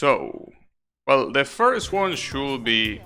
So, well, the first one should be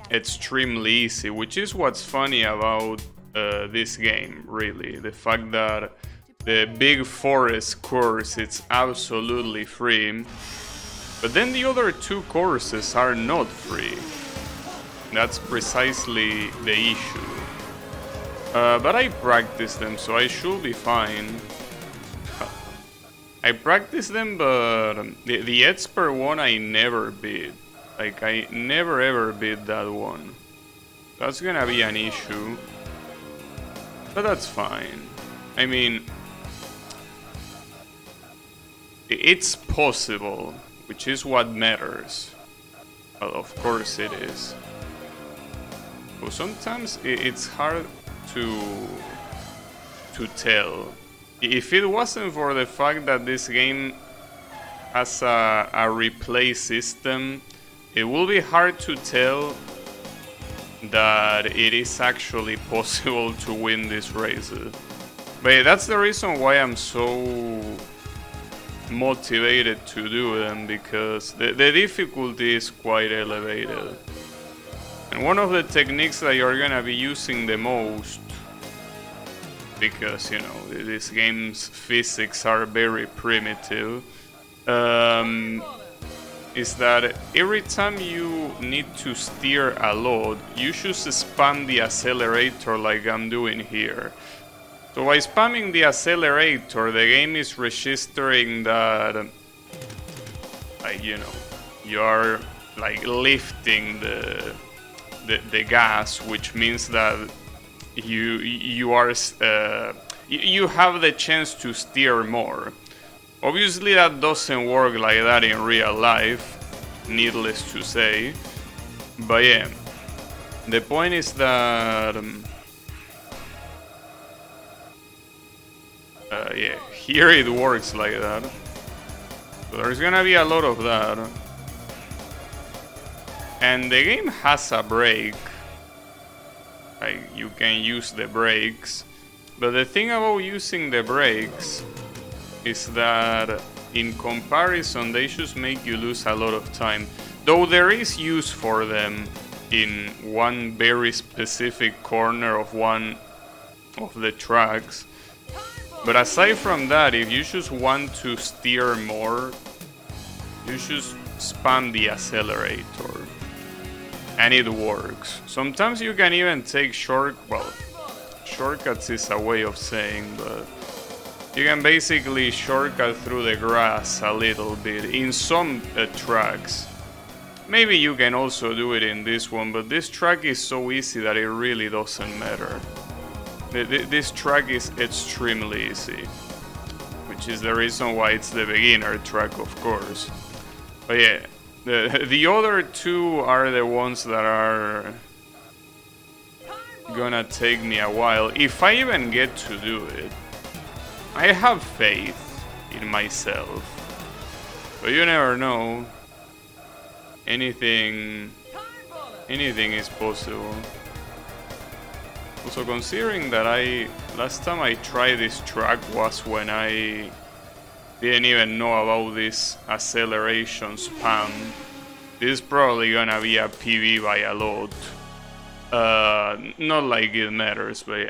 extremely easy, which is what's funny about this game, really. The fact that the big forest course it's absolutely free, but then the other two courses are not free. That's precisely the issue. But I practiced them, so I should be fine. I practiced them, but the expert one I never beat. Like, I never ever beat that one. That's gonna be an issue. But that's fine. I mean, it's possible, which is what matters. Well, of course it is. But sometimes it's hard to tell. If it wasn't for the fact that this game has a replay system, it will be hard to tell that it is actually possible to win these races. But that's the reason why I'm so motivated to do them, because the difficulty is quite elevated. And one of the techniques that you're gonna be using the most, because, you know, this game's physics are very primitive, is that every time you need to steer a lot, you should spam the accelerator like I'm doing here. So by spamming the accelerator, the game is registering that, like, you know, you are like lifting the gas, which means that you have the chance to steer more. Obviously that doesn't work like that in real life, needless to say. But yeah, the point is that yeah, here it works like that. So there's gonna be a lot of that. And the game has a brake. Like, you can use the brakes. But the thing about using the brakes is that in comparison they just make you lose a lot of time. Though there is use for them in one very specific corner of one of the tracks. But aside from that, if you just want to steer more, you just spam the accelerator. And it works. Sometimes you can even take shortcuts is a way of saying, but you can basically shortcut through the grass a little bit in some tracks. Maybe you can also do it in this one, but this track is so easy that it really doesn't matter. This track is extremely easy, which is the reason why it's the beginner track, of course. But yeah, the other two are the ones that are gonna take me a while, if I even get to do it. I have faith in myself, but you never know. Anything is possible. Also, considering that last time I tried this track was when I didn't even know about this acceleration spam. This is probably gonna be a PB by a lot. Not like it matters, but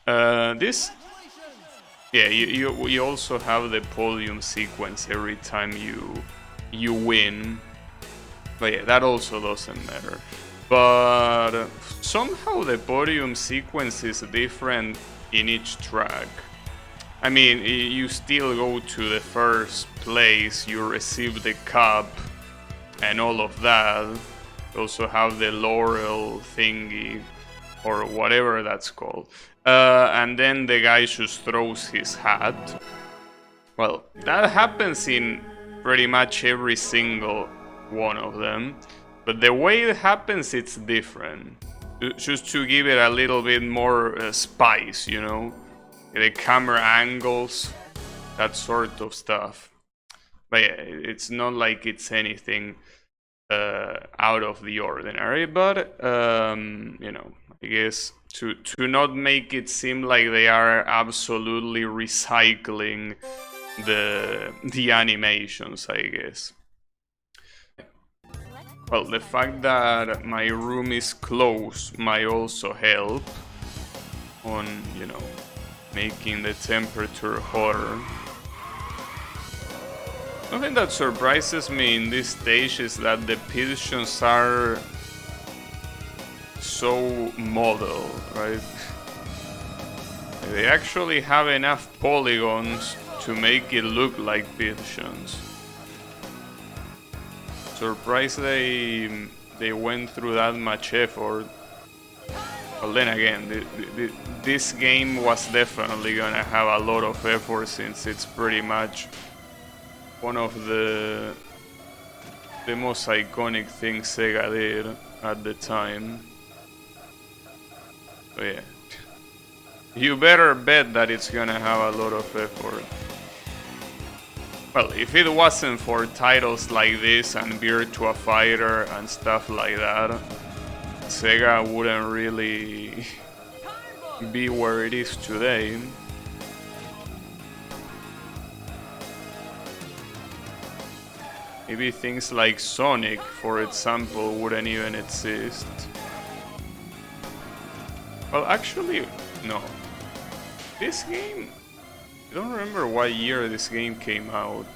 yeah. This, yeah, you also have the podium sequence every time you win. But yeah, that also doesn't matter. But somehow the podium sequence is different in each track. I mean, you still go to the first place, you receive the cup and all of that. You also have the laurel thingy, or whatever that's called. And then the guy just throws his hat. Well, that happens in pretty much every single one of them. But the way it happens, it's different. Just to give it a little bit more spice, you know? The camera angles, that sort of stuff. But yeah, it's not like it's anything out of the ordinary. But, you know, I guess to not make it seem like they are absolutely recycling the animations, I guess. Well, the fact that my room is close might also help on, you know, making the temperature hotter. Something that surprises me in this stage is that the pigeons are so modeled, right? They actually have enough polygons to make it look like pigeons. Surprised they went through that much effort. Well, then again, this game was definitely gonna have a lot of effort since it's pretty much one of the most iconic things Sega did at the time. So yeah, you better bet that it's gonna have a lot of effort. Well, if it wasn't for titles like this and Virtua Fighter and stuff like that, Sega wouldn't really be where it is today. Maybe things like Sonic, for example, wouldn't even exist. Well, actually, no. This game, I don't remember what year this game came out.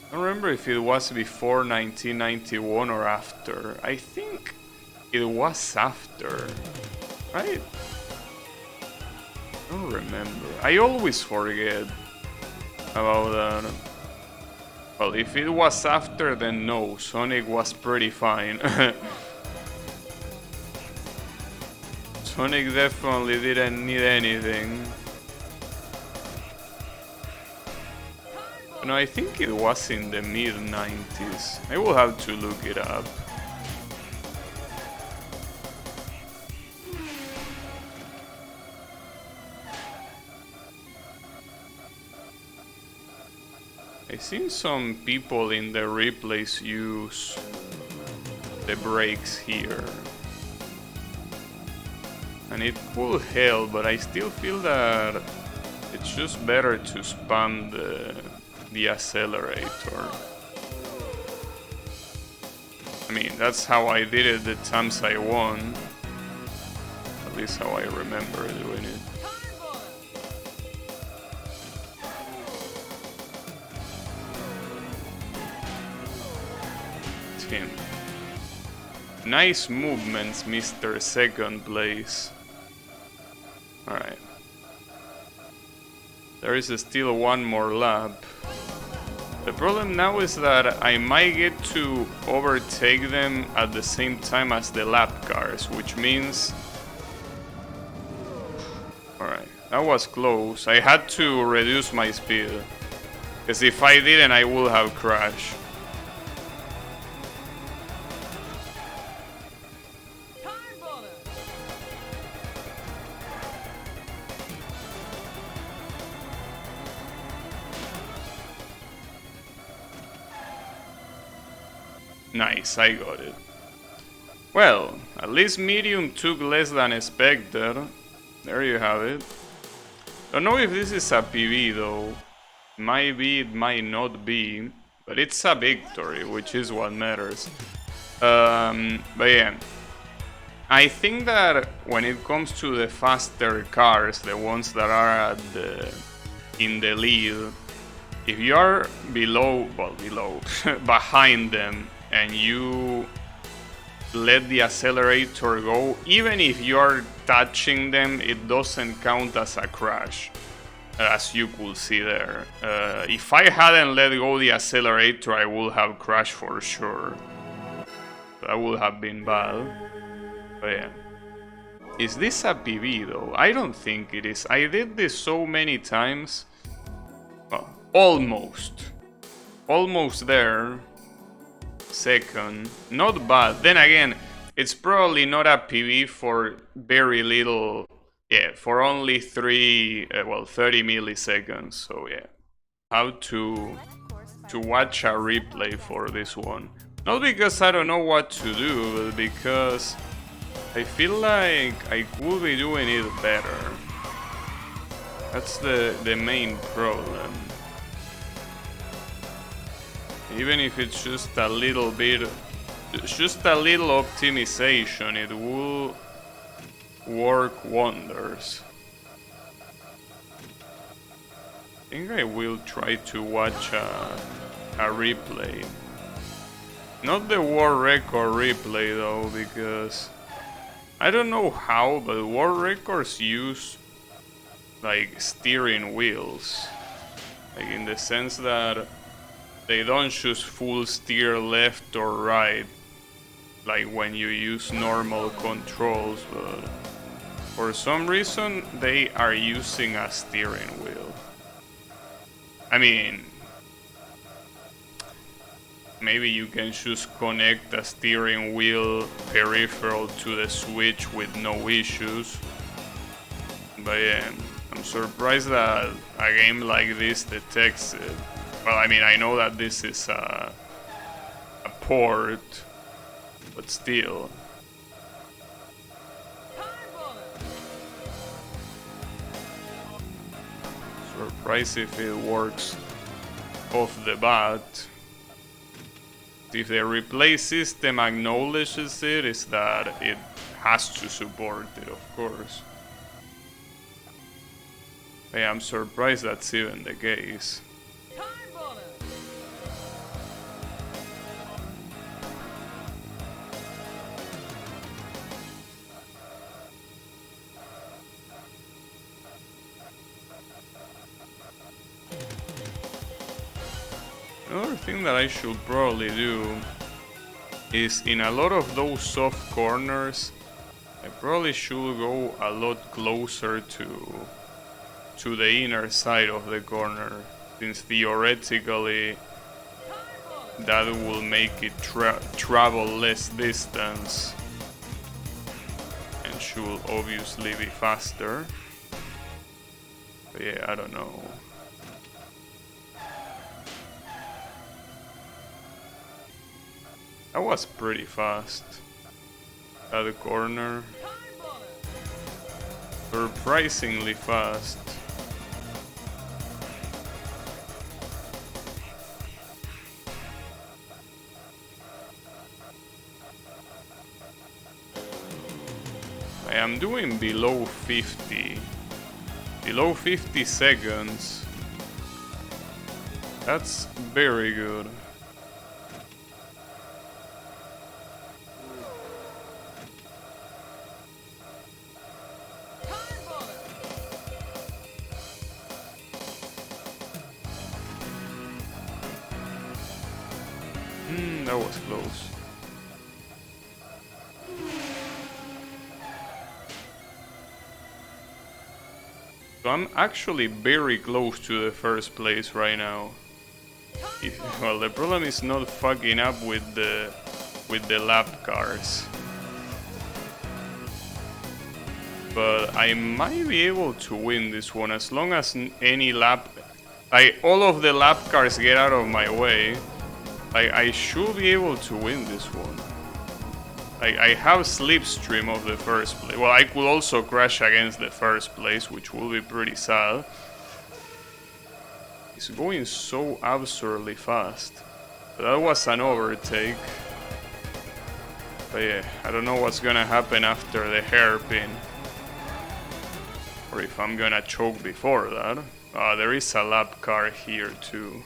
I don't remember if it was before 1991 or after. I think it was after, right? I don't remember. I always forget about that. Well, if it was after, then no, Sonic was pretty fine. Sonic definitely didn't need anything. No, I think it was in the mid-90s. I will have to look it up. I've seen some people in the replays use the brakes here. And it could help, but I still feel that it's just better to spam the accelerator. I mean, that's how I did it the times I won. At least how I remember doing it. Him. Nice movements, Mr. Second Place. Alright. There is still one more lap. The problem now is that I might get to overtake them at the same time as the lap cars, which means... Alright, that was close. I had to reduce my speed, because if I didn't, I would have crashed. Nice, I got it. Well, at least medium took less than expected. There you have it. Don't know if this is a PB though. Might be, it might not be. But it's a victory, which is what matters. But yeah. I think that when it comes to the faster cars, the ones that are at in the lead, if you are below, behind them, and you let the accelerator go, even if you are touching them, it doesn't count as a crash, as you could see there. If I hadn't let go the accelerator, I would have crashed for sure. That would have been bad. But yeah. Is this a PB though? I don't think it is. I did this so many times. Well, almost. Almost there. Second. Not bad. Then again, it's probably not a PB for very little. Yeah, for only 30 milliseconds. So yeah. How to watch a replay for this one. Not because I don't know what to do, but because I feel like I could be doing it better. That's the main problem. Even if it's just a little bit just a little optimization, it will work wonders. I think I will try to watch a replay. Not the world record replay though, because I don't know how, but world records use like steering wheels. Like in the sense that they don't choose full steer left or right, like when you use normal controls, but for some reason they are using a steering wheel. I mean, maybe you can just connect a steering wheel peripheral to the Switch with no issues. But yeah, I'm surprised that a game like this detects it. Well, I mean, I know that this is a port, but still. Surprised if it works off the bat. If the replay system acknowledges it, is that it has to support it, of course. Hey, I'm surprised that's even the case. Another thing that I should probably do is in a lot of those soft corners, I probably should go a lot closer to the inner side of the corner, since theoretically that will make it travel less distance and should obviously be faster. But yeah, I don't know. That was pretty fast at the corner. Surprisingly fast. I am doing below 50. Below 50 seconds. That's very good. That was close. So I'm actually very close to the first place right now. Well, the problem is not fucking up with the lap cars. But I might be able to win this one as long as any lap... all of the lap cars get out of my way. I should be able to win this one. I have slipstream of the first place. Well, I could also crash against the first place, which will be pretty sad. It's going so absurdly fast. But that was an overtake. But yeah, I don't know what's gonna happen after the hairpin. Or if I'm gonna choke before that. There is a lap car here too.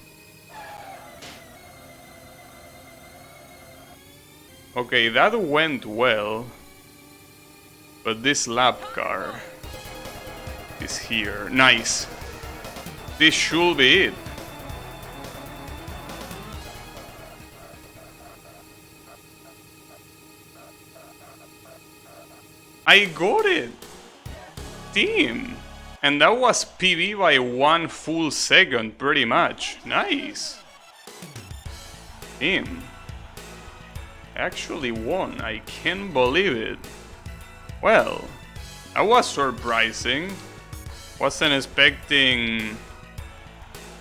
Okay, that went well, but this lap car is here. Nice. This should be it. I got it. Damn. And that was PB by 1 full second, pretty much. Nice. Damn. Actually won. I can't believe it. Well, that was surprising. Wasn't expecting...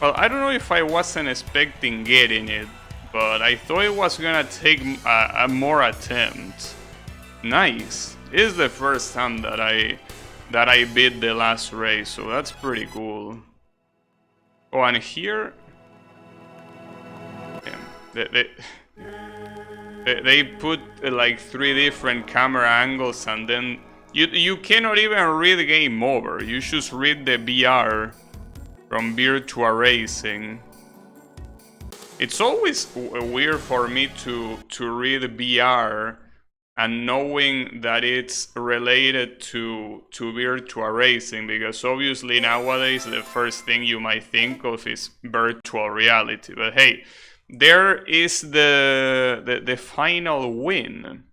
Well, I don't know if I wasn't expecting getting it, but I thought it was gonna take a more attempt. Nice. It is the first time that I beat the last race, so that's pretty cool. Oh, and here... Damn. They put like 3 different camera angles, and then you cannot even read game over. You just read the VR from Virtua Racing. It's always weird for me to read VR and knowing that it's related to Virtua Racing, because obviously nowadays the first thing you might think of is virtual reality. But hey, there is the final win.